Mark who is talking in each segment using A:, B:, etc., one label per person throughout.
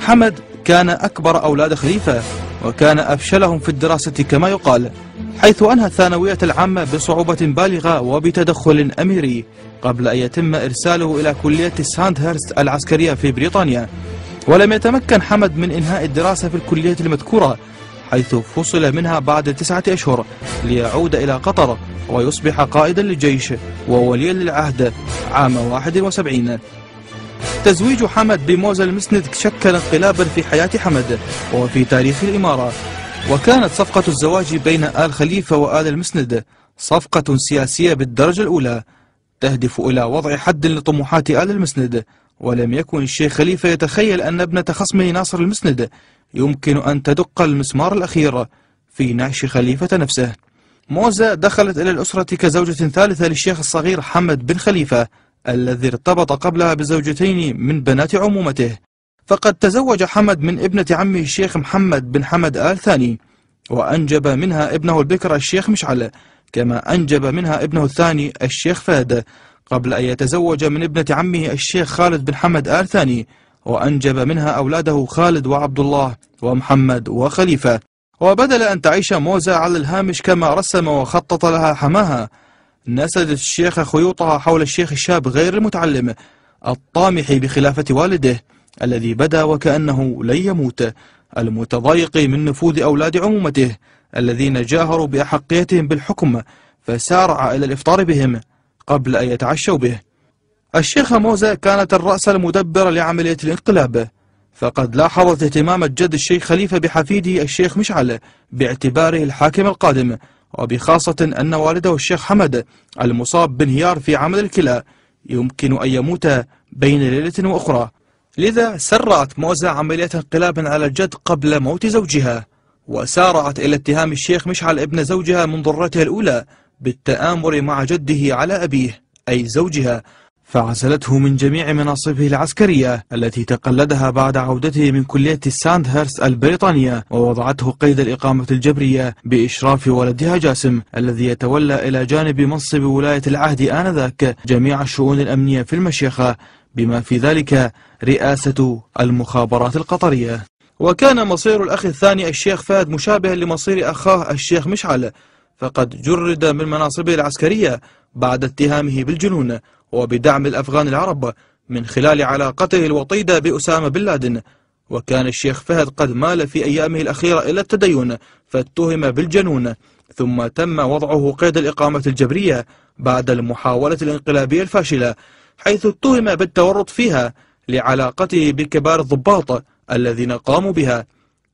A: حمد كان أكبر أولاد خليفة، وكان أفشلهم في الدراسة كما يقال، حيث أنهى الثانوية العامة بصعوبة بالغة وبتدخل أميري قبل أن يتم إرساله إلى كلية ساندهرست العسكرية في بريطانيا. ولم يتمكن حمد من إنهاء الدراسة في الكلية المذكورة، حيث فصل منها بعد 9 أشهر ليعود إلى قطر ويصبح قائدا للجيش ووليا للعهد عام 71. تزويج حمد بموزة المسند شكل انقلابا في حياة حمد وفي تاريخ الإمارة، وكانت صفقة الزواج بين آل خليفة وآل المسند صفقة سياسية بالدرجة الأولى تهدف إلى وضع حد لطموحات آل المسند. ولم يكن الشيخ خليفة يتخيل أن ابنة خصمه ناصر المسند يمكن أن تدق المسمار الأخير في نعش خليفة نفسه. موزة دخلت إلى الأسرة كزوجة ثالثة للشيخ الصغير حمد بن خليفة الذي ارتبط قبلها بزوجتين من بنات عمومته، فقد تزوج حمد من ابنة عمه الشيخ محمد بن حمد آل ثاني، وأنجب منها ابنه البكر الشيخ مشعل، كما أنجب منها ابنه الثاني الشيخ فهد، قبل أن يتزوج من ابنة عمه الشيخ خالد بن حمد آل ثاني، وأنجب منها أولاده خالد وعبد الله ومحمد وخليفة. وبدل أن تعيش موزة على الهامش كما رسم وخطط لها حماها، نسجت الشيخ خيوطها حول الشيخ الشاب غير المتعلم الطامح بخلافة والده الذي بدا وكأنه لن يموت، المتضايق من نفوذ أولاد عمومته الذين جاهروا بأحقيتهم بالحكم، فسارع إلى الإفطار بهم قبل أن يتعشوا به. الشيخة موزة كانت الرأس المدبر لعملية الانقلاب، فقد لاحظت اهتمام الجد الشيخ خليفة بحفيده الشيخ مشعل باعتباره الحاكم القادم، وبخاصة أن والده الشيخ حمد المصاب بانهيار في عمل الكلى يمكن أن يموت بين ليلة وأخرى. لذا سرعت موزة عملية انقلاب على الجد قبل موت زوجها، وسارعت إلى اتهام الشيخ مشعل ابن زوجها من ضرتها الأولى بالتآمر مع جده على أبيه أي زوجها، فعزلته من جميع مناصبه العسكرية التي تقلدها بعد عودته من كلية ساندهرست البريطانية، ووضعته قيد الإقامة الجبرية بإشراف ولدها جاسم الذي يتولى إلى جانب منصب ولاية العهد آنذاك جميع الشؤون الأمنية في المشيخة، بما في ذلك رئاسة المخابرات القطرية. وكان مصير الأخ الثاني الشيخ فهد مشابها لمصير أخاه الشيخ مشعل، فقد جرد من مناصبه العسكرية بعد اتهامه بالجنون وبدعم الأفغان العرب من خلال علاقته الوطيدة بأسامة بن لادن. وكان الشيخ فهد قد مال في أيامه الأخيرة إلى التدين فاتهم بالجنون، ثم تم وضعه قيد الإقامة الجبرية بعد المحاولة الانقلابية الفاشلة، حيث اتهم بالتورط فيها لعلاقته بكبار الضباط الذين قاموا بها،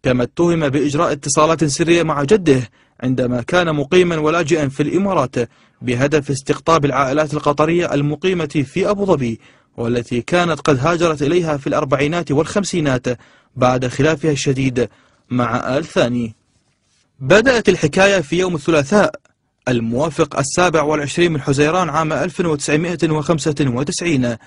A: كما اتهم بإجراء اتصالات سرية مع جده عندما كان مقيما ولاجئا في الإمارات بهدف استقطاب العائلات القطرية المقيمة في أبو ظبي، والتي كانت قد هاجرت إليها في الأربعينات والخمسينات بعد خلافها الشديد مع آل ثاني. بدأت الحكاية في يوم الثلاثاء الموافق 27 من حزيران عام 1995.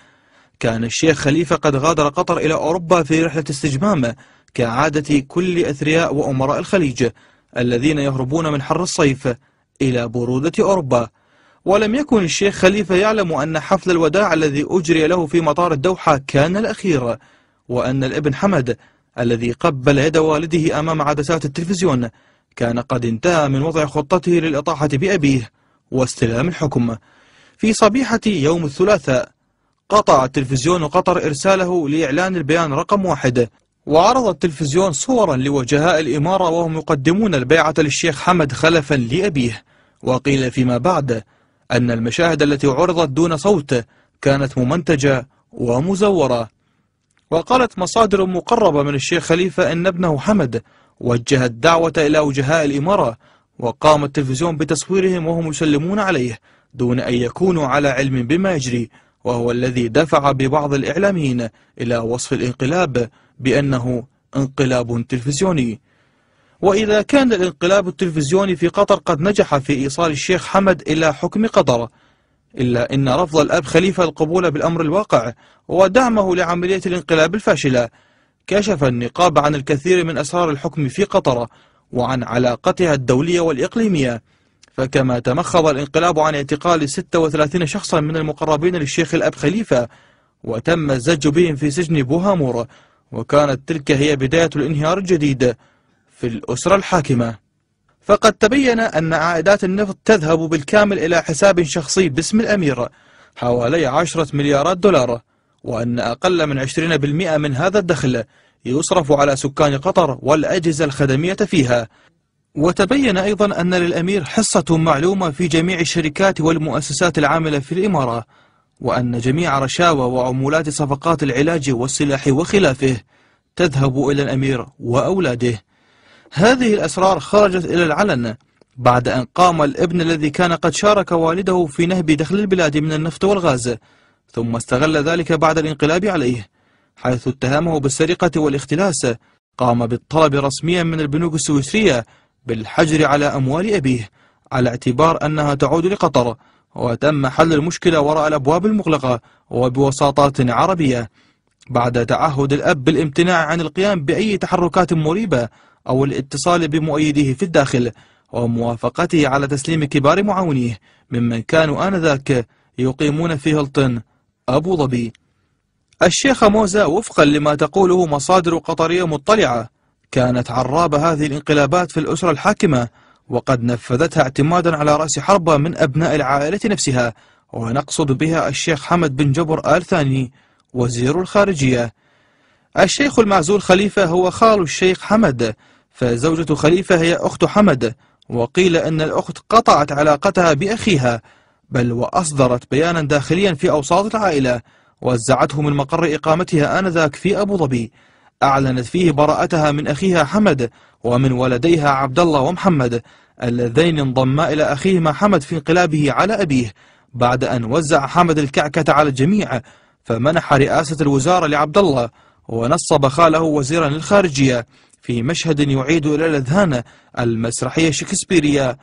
A: كان الشيخ خليفة قد غادر قطر إلى أوروبا في رحلة استجمام كعادة كل أثرياء وأمراء الخليج الذين يهربون من حر الصيف إلى برودة أوروبا. ولم يكن الشيخ خليفة يعلم أن حفل الوداع الذي أجري له في مطار الدوحة كان الأخير، وأن الابن حمد الذي قبل يد والده أمام عدسات التلفزيون كان قد انتهى من وضع خطته للإطاحة بأبيه واستلام الحكم. في صبيحة يوم الثلاثاء قطع التلفزيون قطر إرساله لإعلان البيان رقم 1، وعرض التلفزيون صورا لوجهاء الإمارة وهم يقدمون البيعة للشيخ حمد خلفا لأبيه. وقيل فيما بعد أن المشاهد التي عرضت دون صوت كانت ممنتجة ومزورة. وقالت مصادر مقربة من الشيخ خليفة أن ابنه حمد وجه الدعوة إلى وجهاء الإمارة، وقام التلفزيون بتصويرهم وهم يسلمون عليه دون أن يكونوا على علم بما يجري، وهو الذي دفع ببعض الإعلاميين إلى وصف الانقلاب بأنه انقلاب تلفزيوني. وإذا كان الانقلاب التلفزيوني في قطر قد نجح في إيصال الشيخ حمد إلى حكم قطر، إلا أن رفض الأب خليفة القبول بالأمر الواقع ودعمه لعملية الانقلاب الفاشلة كشف النقاب عن الكثير من أسرار الحكم في قطر وعن علاقتها الدولية والإقليمية. فكما تمخض الانقلاب عن اعتقال 36 شخصا من المقربين للشيخ الأب خليفة وتم الزج بهم في سجن بوهامور، وكانت تلك هي بداية الانهيار الجديد في الأسرة الحاكمة. فقد تبين أن عائدات النفط تذهب بالكامل إلى حساب شخصي باسم الأمير حوالي 10 مليارات دولار، وأن أقل من 20% من هذا الدخل يصرف على سكان قطر والأجهزة الخدمية فيها. وتبين أيضا أن للأمير حصة معلومة في جميع الشركات والمؤسسات العاملة في الإمارة، وأن جميع رشاوى وعمولات صفقات العلاج والسلاح وخلافه تذهب إلى الأمير وأولاده. هذه الأسرار خرجت إلى العلن بعد أن قام الابن الذي كان قد شارك والده في نهب دخل البلاد من النفط والغاز، ثم استغل ذلك بعد الانقلاب عليه، حيث اتهمه بالسرقة والاختلاس. قام بالطلب رسميا من البنوك السويسرية بالحجر على أموال أبيه على اعتبار أنها تعود لقطر، وتم حل المشكلة وراء الأبواب المغلقة وبوساطات عربية، بعد تعهد الأب بالامتناع عن القيام بأي تحركات مريبة أو الاتصال بمؤيديه في الداخل، وموافقته على تسليم كبار معاونيه ممن كانوا آنذاك يقيمون في هيلتون أبو ظبي. الشيخ موزة وفقا لما تقوله مصادر قطرية مطلعة كانت عراب هذه الانقلابات في الأسرة الحاكمة، وقد نفذتها اعتمادا على رأس حربة من أبناء العائلة نفسها، ونقصد بها الشيخ حمد بن جبر آل ثاني وزير الخارجية. الشيخ المعزول خليفة هو خال الشيخ حمد، فزوجة خليفة هي أخت حمد، وقيل أن الأخت قطعت علاقتها بأخيها، بل وأصدرت بيانا داخليا في أوساط العائلة وزعته من مقر إقامتها آنذاك في أبو ظبي، أعلنت فيه براءتها من أخيها حمد ومن ولديها عبد الله ومحمد اللذين انضما إلى أخيهما حمد في انقلابه على أبيه، بعد أن وزع حمد الكعكة على الجميع، فمنح رئاسة الوزارة لعبد الله ونصب خاله وزيرا للخارجية، في مشهد يعيد إلى الأذهان المسرحية الشكسبيرية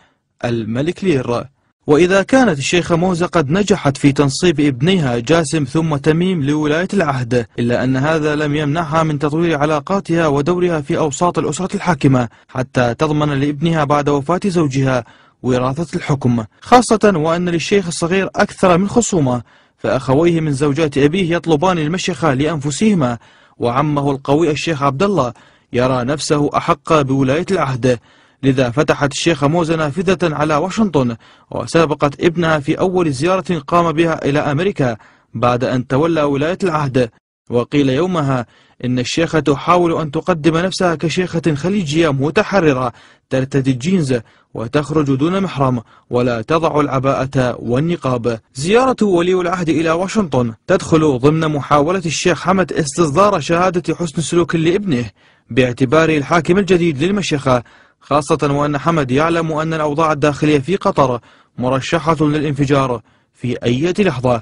A: الملك لير. وإذا كانت الشيخة موزة قد نجحت في تنصيب ابنيها جاسم ثم تميم لولاية العهد، إلا أن هذا لم يمنعها من تطوير علاقاتها ودورها في أوساط الأسرة الحاكمة حتى تضمن لابنها بعد وفاة زوجها وراثة الحكم، خاصة وأن للشيخ الصغير أكثر من خصومة، فأخويه من زوجات أبيه يطلبان المشيخة لأنفسهما، وعمه القوي الشيخ عبد الله يرى نفسه أحق بولاية العهد. لذا فتحت الشيخة موزة نافذة على واشنطن، وسابقت ابنها في أول زيارة قام بها إلى أمريكا بعد أن تولى ولاية العهد. وقيل يومها إن الشيخة تحاول أن تقدم نفسها كشيخة خليجية متحررة ترتدي الجينز وتخرج دون محرم ولا تضع العباءة والنقاب. زيارة ولي العهد إلى واشنطن تدخل ضمن محاولة الشيخ حمد استصدار شهادة حسن سلوك لابنه باعتباره الحاكم الجديد للمشيخة، خاصة وأن حمد يعلم أن الأوضاع الداخلية في قطر مرشحة للانفجار في أي لحظة.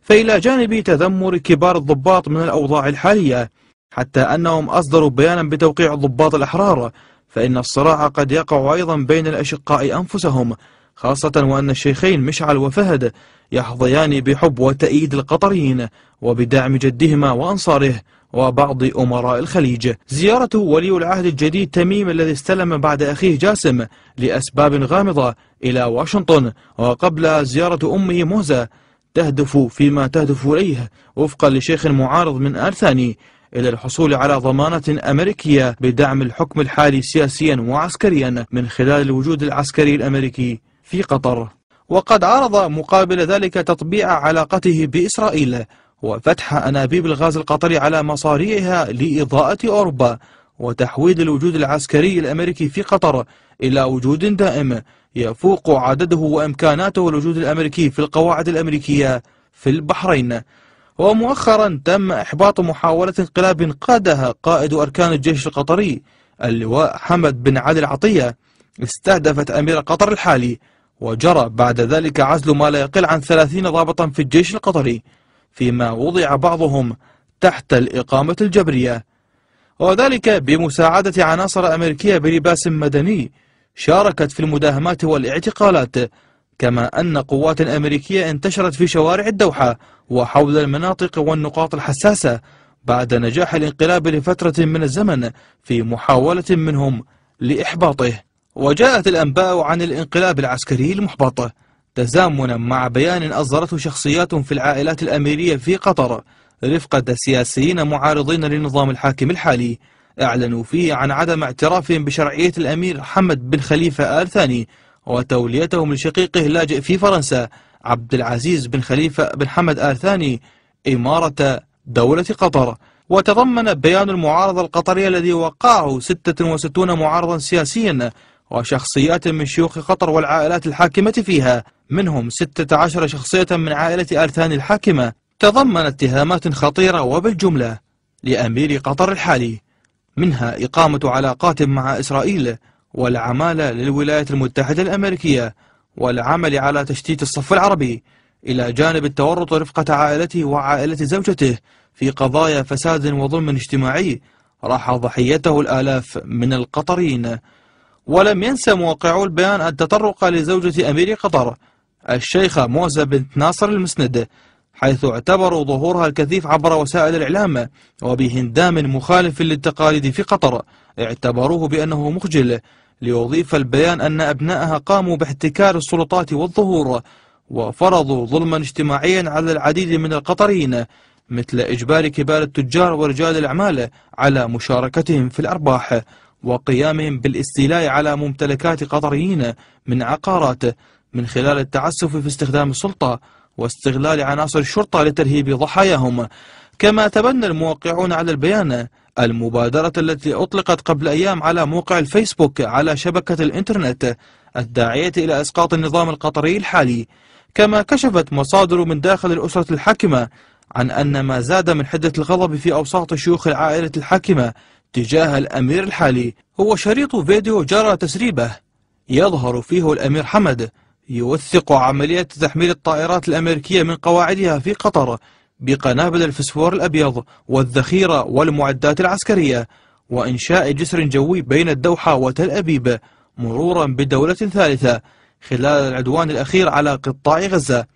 A: فإلى جانب تذمر كبار الضباط من الأوضاع الحالية، حتى أنهم أصدروا بيانا بتوقيع الضباط الأحرار، فإن الصراع قد يقع أيضا بين الأشقاء أنفسهم، خاصة وأن الشيخين مشعل وفهد يحظيان بحب وتأييد القطريين وبدعم جدهما وأنصاره وبعض أمراء الخليج. زيارة ولي العهد الجديد تميم الذي استلم بعد أخيه جاسم لأسباب غامضة إلى واشنطن، وقبل زيارة أمه موزة، تهدف فيما تهدف إليه وفقا لشيخ معارض من آل ثاني إلى الحصول على ضمانة أمريكية بدعم الحكم الحالي سياسيا وعسكريا من خلال الوجود العسكري الأمريكي في قطر. وقد عرض مقابل ذلك تطبيع علاقته بإسرائيل وفتح أنابيب الغاز القطري على مصاريعها لإضاءة أوروبا، وتحويل الوجود العسكري الأمريكي في قطر إلى وجود دائم يفوق عدده وإمكاناته الوجود الأمريكي في القواعد الأمريكية في البحرين. ومؤخرا تم إحباط محاولة انقلاب قادها قائد أركان الجيش القطري اللواء حمد بن علي العطية، استهدفت أمير قطر الحالي، وجرى بعد ذلك عزل ما لا يقل عن 30 ضابطا في الجيش القطري، فيما وضع بعضهم تحت الإقامة الجبرية، وذلك بمساعدة عناصر أمريكية بلباس مدني شاركت في المداهمات والاعتقالات، كما أن قوات أمريكية انتشرت في شوارع الدوحة وحول المناطق والنقاط الحساسة بعد نجاح الانقلاب لفترة من الزمن في محاولة منهم لإحباطه. وجاءت الأنباء عن الانقلاب العسكري المحبط تزامنا مع بيان أصدرته شخصيات في العائلات الأميرية في قطر رفقة سياسيين معارضين للنظام الحاكم الحالي، أعلنوا فيه عن عدم اعترافهم بشرعية الأمير حمد بن خليفة آل ثاني وتوليتهم لشقيقه اللاجئ في فرنسا عبد العزيز بن خليفة بن حمد آل ثاني إمارة دولة قطر. وتضمن بيان المعارضة القطرية الذي وقعه 66 معارضا سياسيا وشخصيات من شيوخ قطر والعائلات الحاكمة فيها، منهم 16 شخصية من عائلة آل ثاني الحاكمة، تضمن اتهامات خطيرة وبالجملة لأمير قطر الحالي، منها إقامة علاقات مع إسرائيل والعمالة للولايات المتحدة الأمريكية والعمل على تشتيت الصف العربي، إلى جانب التورط رفقة عائلته وعائلة زوجته في قضايا فساد وظلم اجتماعي راح ضحيته الآلاف من القطريين. ولم ينسى موقعو البيان التطرق لزوجة أمير قطر الشيخة موزة بنت ناصر المسند، حيث اعتبروا ظهورها الكثيف عبر وسائل الإعلام وبهندام مخالف للتقاليد في قطر اعتبروه بأنه مخجل، ليضيف البيان أن أبنائها قاموا باحتكار السلطات والظهور وفرضوا ظلما اجتماعيا على العديد من القطريين، مثل إجبار كبار التجار ورجال الأعمال على مشاركتهم في الأرباح وقيامهم بالاستيلاء على ممتلكات قطريين من عقارات من خلال التعسف في استخدام السلطة واستغلال عناصر الشرطة لترهيب ضحاياهم. كما تبنى الموقعون على البيان المبادرة التي أطلقت قبل أيام على موقع الفيسبوك على شبكة الإنترنت الداعية إلى إسقاط النظام القطري الحالي. كما كشفت مصادر من داخل الأسرة الحاكمة عن أن ما زاد من حدة الغضب في أوساط شيوخ العائلة الحاكمة تجاه الأمير الحالي هو شريط فيديو جرى تسريبه يظهر فيه الأمير حمد يوثق عملية تحميل الطائرات الأمريكية من قواعدها في قطر بقنابل الفسفور الأبيض والذخيرة والمعدات العسكرية، وإنشاء جسر جوي بين الدوحة وتل أبيب مرورا بدولة ثالثة خلال العدوان الأخير على قطاع غزة.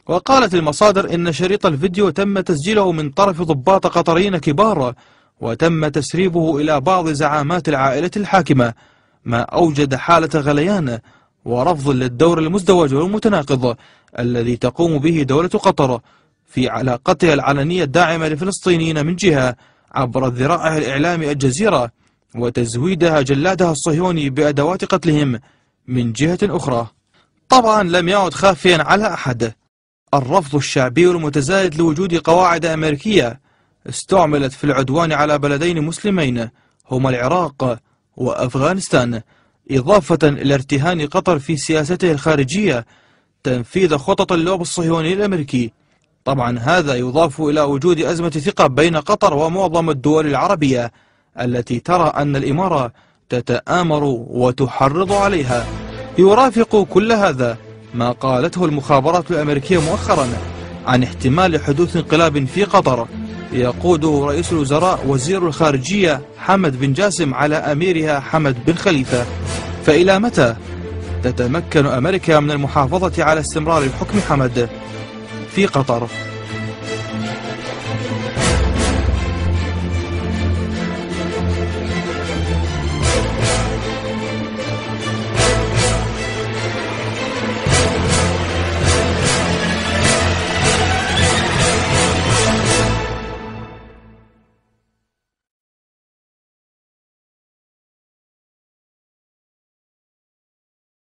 A: وقالت المصادر إن شريط الفيديو تم تسجيله من طرف ضباط قطريين كبار وتم تسريبه إلى بعض زعامات العائلة الحاكمة، ما أوجد حالة غليان ورفض للدور المزدوج والمتناقض الذي تقوم به دولة قطر في علاقتها العلنية الداعمة للفلسطينيين من جهة عبر ذراعها الإعلامي الجزيرة وتزويدها جلادها الصهيوني بأدوات قتلهم من جهة أخرى. طبعا لم يعد خافيا على أحد الرفض الشعبي المتزايد لوجود قواعد أمريكية استعملت في العدوان على بلدين مسلمين هما العراق وأفغانستان، إضافة إلى ارتهان قطر في سياسته الخارجية تنفيذ خطط اللوب الصهيوني الأمريكي. طبعا هذا يضاف إلى وجود أزمة ثقة بين قطر ومعظم الدول العربية التي ترى أن الإمارة تتآمر وتحرض عليها. يرافق كل هذا ما قالته المخابرات الأمريكية مؤخرا عن احتمال حدوث انقلاب في قطر يقوده رئيس الوزراء وزير الخارجية حمد بن جاسم على أميرها حمد بن خليفة. فإلى متى تتمكن أمريكا من المحافظة على استمرار الحكم حمد في قطر؟